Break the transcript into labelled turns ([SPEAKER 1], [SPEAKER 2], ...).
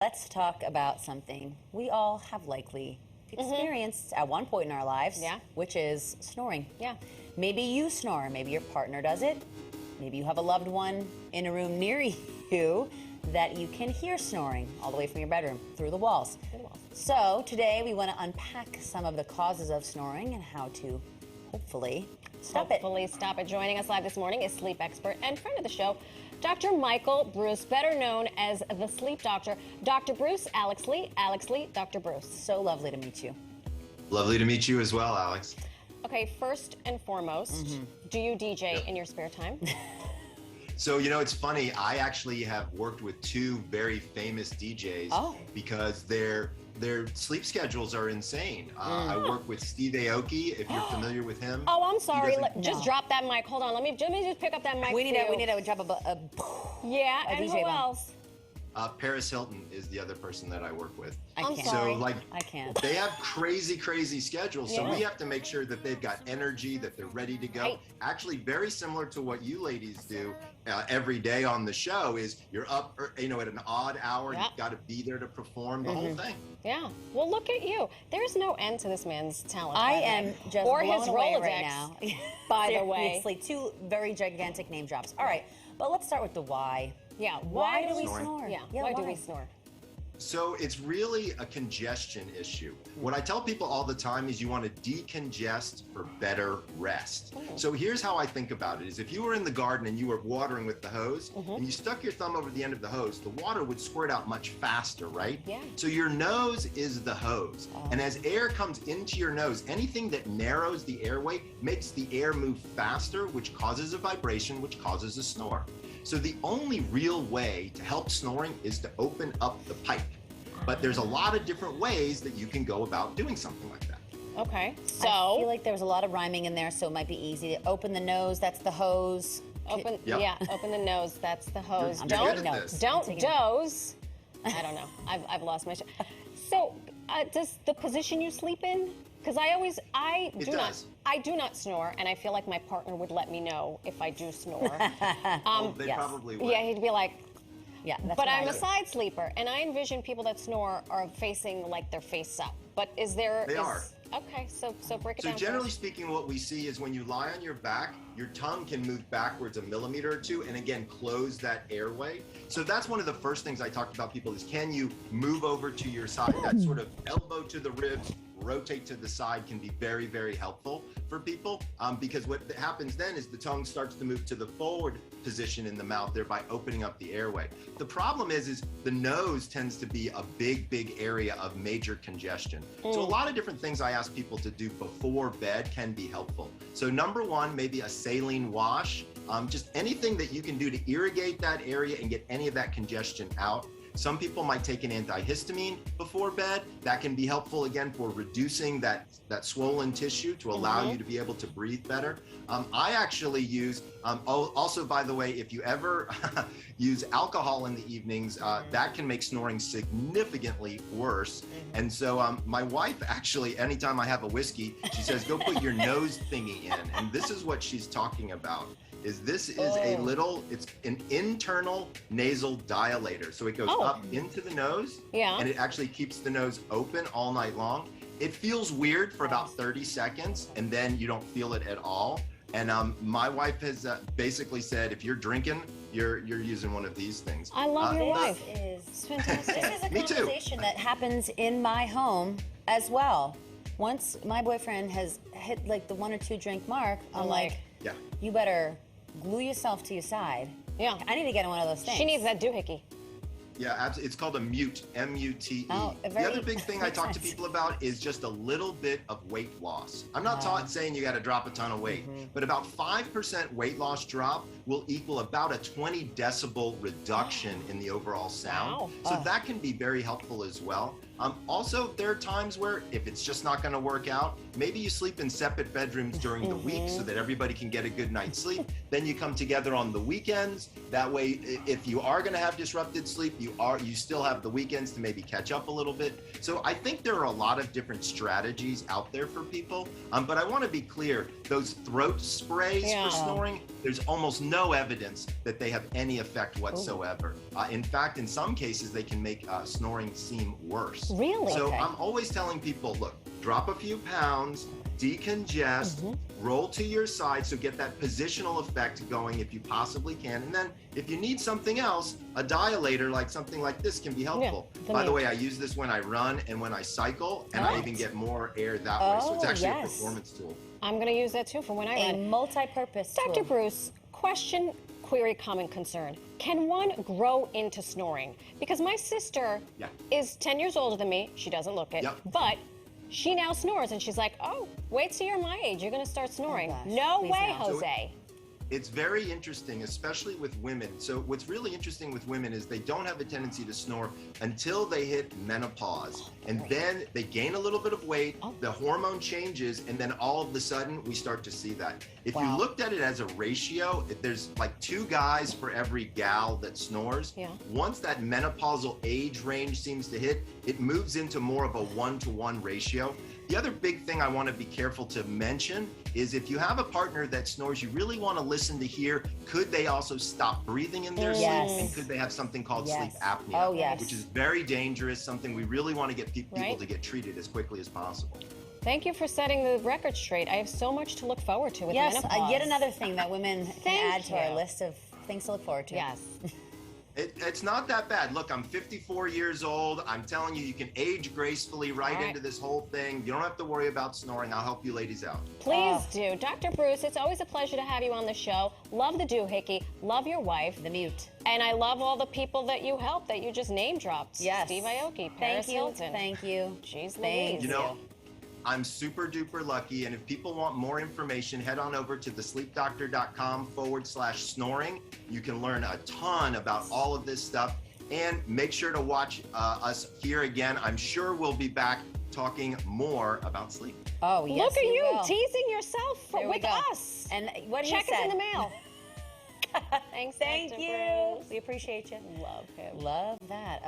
[SPEAKER 1] Let's talk about something we all have likely experienced at one point in our lives, which is snoring. Maybe you snore, maybe your partner does it, maybe you have a loved one in a room near you that you can hear snoring all the way from your bedroom through the walls. So today we want to unpack some of the causes of snoring and how to hopefully stop it.
[SPEAKER 2] Joining us live this morning is sleep expert and friend of the show, Dr. Michael Breus, better known as the Sleep Doctor. Dr. Breus, Alex Lee, Dr. Breus.
[SPEAKER 1] So lovely to meet you.
[SPEAKER 3] Lovely to meet you as well, Alex.
[SPEAKER 2] Okay, first and foremost, do you DJ in your spare time?
[SPEAKER 3] So, you know, it's funny. I actually have worked with two very famous DJs because their sleep schedules are insane. I work with Steve Aoki, if you're familiar with him.
[SPEAKER 2] Oh, I'm sorry. Just drop that mic. Hold on. Let me just pick up that mic.
[SPEAKER 1] We need to drop a
[SPEAKER 2] yeah, and
[SPEAKER 1] DJ
[SPEAKER 2] who else?
[SPEAKER 3] Paris Hilton is the other person that I work with.
[SPEAKER 1] I can't.
[SPEAKER 3] So,
[SPEAKER 1] I can't.
[SPEAKER 3] They have crazy schedules. So we have to make sure that they've got energy, that they're ready to go.
[SPEAKER 2] Right.
[SPEAKER 3] Actually, very similar to what you ladies do every day on the show is you're up, at an odd hour. You've got to be there to perform the whole thing.
[SPEAKER 2] Yeah. Well, look at you. There's no end to this man's talent.
[SPEAKER 1] I am just
[SPEAKER 2] or
[SPEAKER 1] blown
[SPEAKER 2] his
[SPEAKER 1] away
[SPEAKER 2] Rolodex
[SPEAKER 1] right now.
[SPEAKER 2] By the way,
[SPEAKER 1] Seriously, two very gigantic name drops. All right, but let's start with the why.
[SPEAKER 2] Yeah.
[SPEAKER 1] Why do we snore?
[SPEAKER 2] Yeah. Why do we snore?
[SPEAKER 3] So it's really a congestion issue. What I tell people all the time is you want to decongest for better rest. So here's how I think about it is if you were in the garden and you were watering with the hose and you stuck your thumb over the end of the hose, the water would squirt out much faster, right?
[SPEAKER 2] Yeah.
[SPEAKER 3] So your nose is the hose. And as air comes into your nose, anything that narrows the airway makes the air move faster, which causes a vibration, which causes a snore. So the only real way to help snoring is to open up the pipe. But there's a lot of different ways that you can go about doing something like that.
[SPEAKER 2] Okay, so
[SPEAKER 1] I feel like there was a lot of rhyming in there, so it might be easy to open the nose. That's the hose.
[SPEAKER 2] open the nose. That's the hose.
[SPEAKER 3] Don't
[SPEAKER 2] doze. I don't know. I've lost my. So does the position you sleep in? Because I do not snore, and I feel like my partner would let me know if I do snore.
[SPEAKER 3] They probably would.
[SPEAKER 2] Yeah, he'd be like,
[SPEAKER 1] yeah.
[SPEAKER 2] But I'm a side sleeper, and I envision people that snore are facing like their face up. But is there?
[SPEAKER 3] They are.
[SPEAKER 2] Okay, so break it down.
[SPEAKER 3] So generally speaking, what we see is when you lie on your back, your tongue can move backwards a millimeter or two, and again, close that airway. So that's one of the first things I talk about people is can you move over to your side? That sort of elbow to the ribs, rotate to the side can be very, very helpful for people because what happens then is the tongue starts to move to the forward position in the mouth, thereby opening up the airway. The problem is the nose tends to be a big area of major congestion. So a lot of different things I ask people to do before bed can be helpful. So number one, maybe a saline wash, just anything that you can do to irrigate that area and get any of that congestion out. Some people might take an antihistamine before bed. That can be helpful again for reducing that swollen tissue to allow you to be able to breathe better. I actually use, also by the way, if you ever use alcohol in the evenings, that can make snoring significantly worse. And so my wife actually, anytime I have a whiskey, she says, go put your nose thingy in. And this is what she's talking about. This is it's an internal nasal dilator. So it goes up into the nose and it actually keeps the nose open all night long. It feels weird for about 30 seconds and then you don't feel it at all. And my wife has basically said, if you're drinking, you're using one of these things.
[SPEAKER 2] I love your wife.
[SPEAKER 1] It's fantastic. This is a
[SPEAKER 3] Me too.
[SPEAKER 1] conversation that happens in my home as well. Once my boyfriend has hit like the 1 or 2 drink mark, I'm like, you better glue yourself to your side.
[SPEAKER 2] Yeah.
[SPEAKER 1] I need to get in one of those things.
[SPEAKER 2] She needs that doohickey.
[SPEAKER 3] Yeah, absolutely. It's called a mute, M-U-T-E.
[SPEAKER 1] Oh,
[SPEAKER 3] the other big thing I talk to people about is just a little bit of weight loss. I'm not saying you got to drop a ton of weight, but about 5% weight loss drop will equal about a 20 decibel reduction in the overall sound. So that can be very helpful as well. Also, there are times where if it's just not going to work out, maybe you sleep in separate bedrooms during the week so that everybody can get a good night's sleep. Then you come together on the weekends. That way, if you are going to have disrupted sleep, you you still have the weekends to maybe catch up a little bit. So I think there are a lot of different strategies out there for people. But I want to be clear, those throat sprays for snoring, there's almost no evidence that they have any effect whatsoever. In fact, in some cases, they can make snoring seem worse.
[SPEAKER 2] Really?
[SPEAKER 3] So I'm always telling people, look, drop a few pounds, decongest, roll to your side, so get that positional effect going if you possibly can. And then if you need something else, a dilator like something like this can be helpful. By the way, I use this when I run and when I cycle, and I even get more air that way. So it's actually a performance tool.
[SPEAKER 2] I'm going to use that too for when I run.
[SPEAKER 1] A multi-purpose tool.
[SPEAKER 2] Dr. Breus, question, query, comment, concern. Can one grow into snoring? Because my sister is 10 years older than me. She doesn't look it. But she now snores, and she's like, oh, wait till you're my age. You're going to start snoring. No way, Jose.
[SPEAKER 3] It's very interesting, especially with women. So what's really interesting with women is they don't have a tendency to snore until they hit menopause. And then they gain a little bit of weight, the hormone changes, and then all of a sudden we start to see that. If you looked at it as a ratio, if there's like 2 guys for every gal that snores, once that menopausal age range seems to hit, it moves into more of a 1-to-1 ratio. The other big thing I want to be careful to mention is if you have a partner that snores, you really want to listen to hear, could they also stop breathing in their sleep? And could they have something called sleep apnea, which is very dangerous, something we really want to get people to get treated as quickly as possible.
[SPEAKER 2] Thank you for setting the record straight. I have so much to look forward to with menopause.
[SPEAKER 1] Yet another thing that women can add to our list of things to look forward to.
[SPEAKER 2] Yes.
[SPEAKER 3] It's not that bad. Look, I'm 54 years old. I'm telling you, you can age gracefully into this whole thing. You don't have to worry about snoring. I'll help you ladies out.
[SPEAKER 2] Please do. Dr. Breus, it's always a pleasure to have you on the show. Love the doohickey. Love your wife.
[SPEAKER 1] The mute.
[SPEAKER 2] And I love all the people that you helped, that you just name dropped.
[SPEAKER 1] Yes.
[SPEAKER 2] Steve Aoki, Paris Hilton.
[SPEAKER 1] Thank you.
[SPEAKER 2] Jeez Louise.
[SPEAKER 3] You know, I'm super duper lucky, and if people want more information, head on over to thesleepdoctor.com/snoring. You can learn a ton about all of this stuff, and make sure to watch us here again. I'm sure we'll be back talking more about sleep.
[SPEAKER 1] Oh, yes,
[SPEAKER 2] look at you
[SPEAKER 1] will.
[SPEAKER 2] teasing yourself with us.
[SPEAKER 1] And what he
[SPEAKER 2] Check
[SPEAKER 1] said.
[SPEAKER 2] us in the mail. Thanks,
[SPEAKER 1] Thank
[SPEAKER 2] Dr.
[SPEAKER 1] you.
[SPEAKER 2] Breus.
[SPEAKER 1] We appreciate you.
[SPEAKER 2] Love him.
[SPEAKER 1] Love that. Okay.